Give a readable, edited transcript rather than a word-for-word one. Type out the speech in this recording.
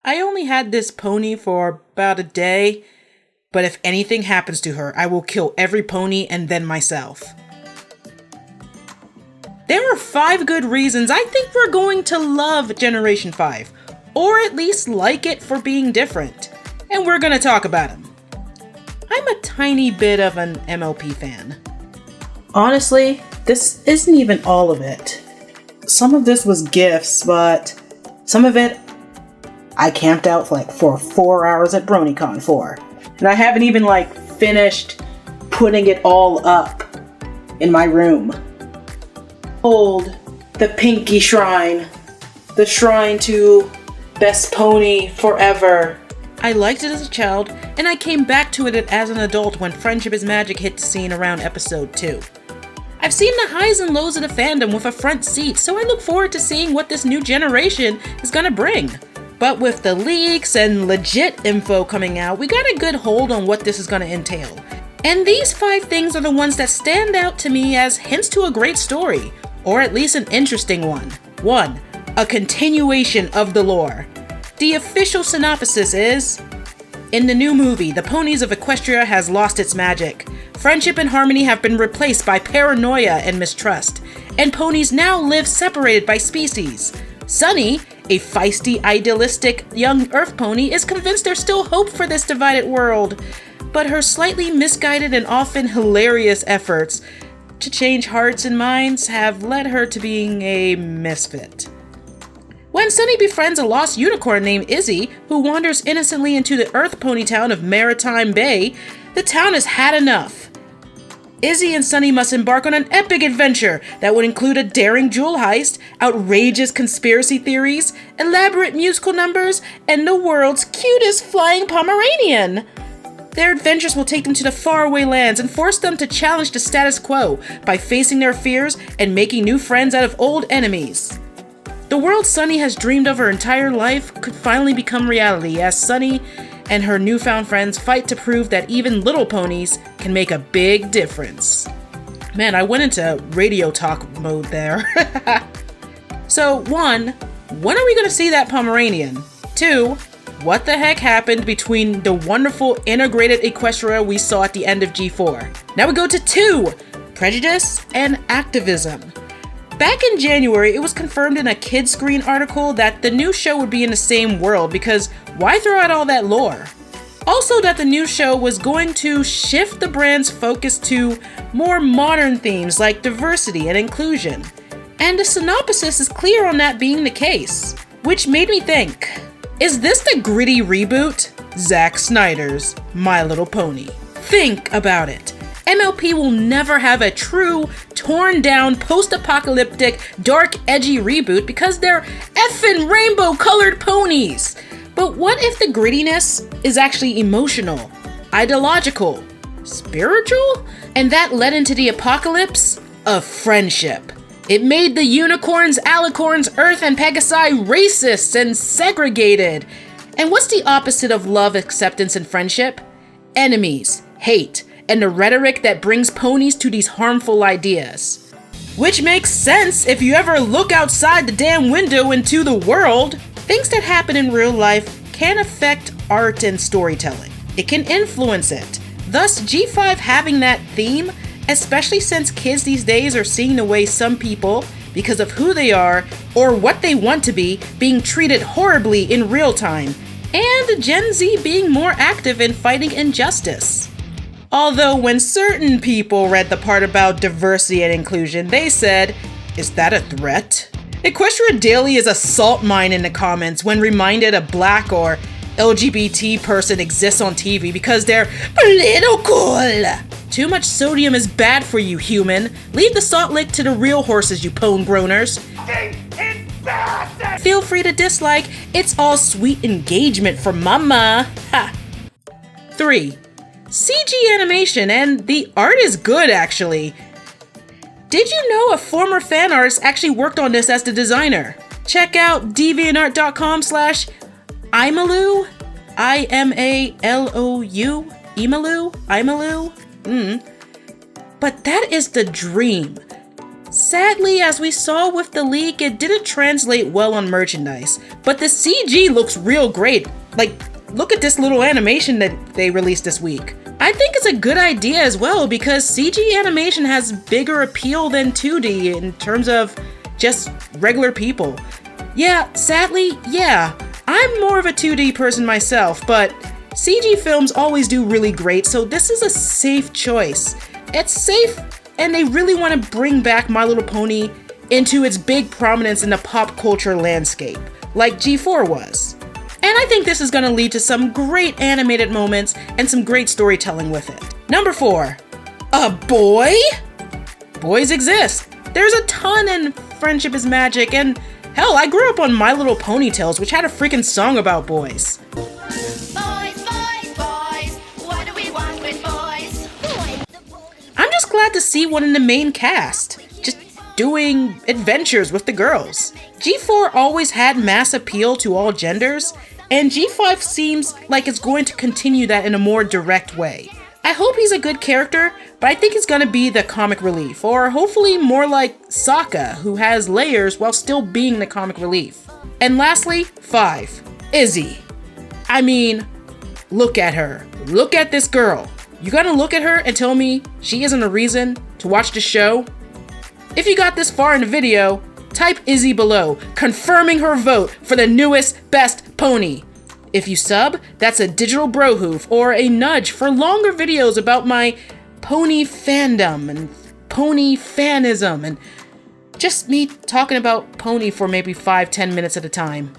I only had this pony for about a day, but if anything happens to her, I will kill every pony and then myself. There are 5 good reasons I think we're going to love Generation 5, or at least like it for being different, and we're going to talk about them. I'm a tiny bit of an MLP fan. Honestly, this isn't even all of it. Some of this was gifts, but some of it I camped out for 4 hours at BronyCon for. And I haven't even finished putting it all up in my room. Hold the Pinky Shrine, the shrine to best pony forever. I liked it as a child, and I came back to it as an adult when Friendship is Magic hit the scene around episode 2. I've seen the highs and lows of the fandom with a front seat, so I look forward to seeing what this new generation is gonna bring. But with the leaks and legit info coming out, we got a good hold on what this is gonna entail. And these 5 things are the ones that stand out to me as hints to a great story, or at least an interesting one. 1. A continuation of the lore. The official synopsis is: in the new movie, the Ponies of Equestria has lost its magic. Friendship and harmony have been replaced by paranoia and mistrust, and ponies now live separated by species. Sunny, a feisty, idealistic young Earth pony, is convinced there's still hope for this divided world, but her slightly misguided and often hilarious efforts to change hearts and minds have led her to being a misfit. When Sunny befriends a lost unicorn named Izzy, who wanders innocently into the Earth pony town of Maretime Bay, the town has had enough. Izzy and Sunny must embark on an epic adventure that would include a daring jewel heist, outrageous conspiracy theories, elaborate musical numbers, and the world's cutest flying Pomeranian. Their adventures will take them to the faraway lands and force them to challenge the status quo by facing their fears and making new friends out of old enemies. The world Sunny has dreamed of her entire life could finally become reality as Sunny and her newfound friends fight to prove that even little ponies can make a big difference. Man, I went into radio talk mode there. So 1, when are we going to see that Pomeranian? 2, what the heck happened between the wonderful integrated Equestria we saw at the end of G4? Now we go to 2, prejudice and activism. Back in January, it was confirmed in a Kids Screen article that the new show would be in the same world because why throw out all that lore? Also that the new show was going to shift the brand's focus to more modern themes like diversity and inclusion. And the synopsis is clear on that being the case, which made me think, is this the gritty reboot? Zack Snyder's My Little Pony. Think about it. MLP will never have a true, torn-down, post-apocalyptic, dark, edgy reboot because they're effing rainbow-colored ponies. But what if the grittiness is actually emotional, ideological, spiritual? And that led into the apocalypse of friendship. It made the unicorns, alicorns, Earth, and Pegasi racists and segregated. And what's the opposite of love, acceptance, and friendship? Enemies, hate, and the rhetoric that brings ponies to these harmful ideas. Which makes sense if you ever look outside the damn window into the world. Things that happen in real life can affect art and storytelling. It can influence it. Thus, G5 having that theme, especially since kids these days are seeing the way some people, because of who they are or what they want to be, being treated horribly in real time, and Gen Z being more active in fighting injustice. Although when certain people read the part about diversity and inclusion, they said, is that a threat? Equestria Daily is a salt mine in the comments when reminded a black or LGBT person exists on TV because they're political. Too much sodium is bad for you, human. Leave the salt lick to the real horses, you pone groaners. Feel free to dislike. It's all sweet engagement for mama. Ha. 3. CG animation, and the art is good actually. Did you know a former fan artist actually worked on this as the designer? Check out deviantart.com/Imaloo, IMALOU, Imaloo. But that is the dream. Sadly, as we saw with the leak, it didn't translate well on merchandise, but the CG looks real great. Like, look at this little animation that they released this week. I think it's a good idea as well because CG animation has bigger appeal than 2D in terms of just regular people. Yeah, sadly, yeah, I'm more of a 2D person myself, but CG films always do really great, so this is a safe choice. It's safe, and they really want to bring back My Little Pony into its big prominence in the pop culture landscape, like G4 was. And I think this is going to lead to some great animated moments and some great storytelling with it. Number 4. A boy? Boys exist. There's a ton in Friendship is Magic, and hell, I grew up on My Little Pony Tales, which had a freaking song about boys. Boys, boys, boys, what do we want with boys? I'm just glad to see one in the main cast, just doing adventures with the girls. G4 always had mass appeal to all genders, and G5 seems like it's going to continue that in a more direct way. I hope he's a good character, but I think he's gonna be the comic relief, or hopefully more like Sokka, who has layers while still being the comic relief. And lastly, 5. Izzy. I mean, look at her. Look at this girl. You gonna look at her and tell me she isn't a reason to watch the show? If you got this far in the video, type Izzy below, confirming her vote for the newest best pony. If you sub, that's a digital bro hoof or a nudge for longer videos about my pony fandom and pony fanism and just me talking about pony for maybe 5-10 minutes at a time.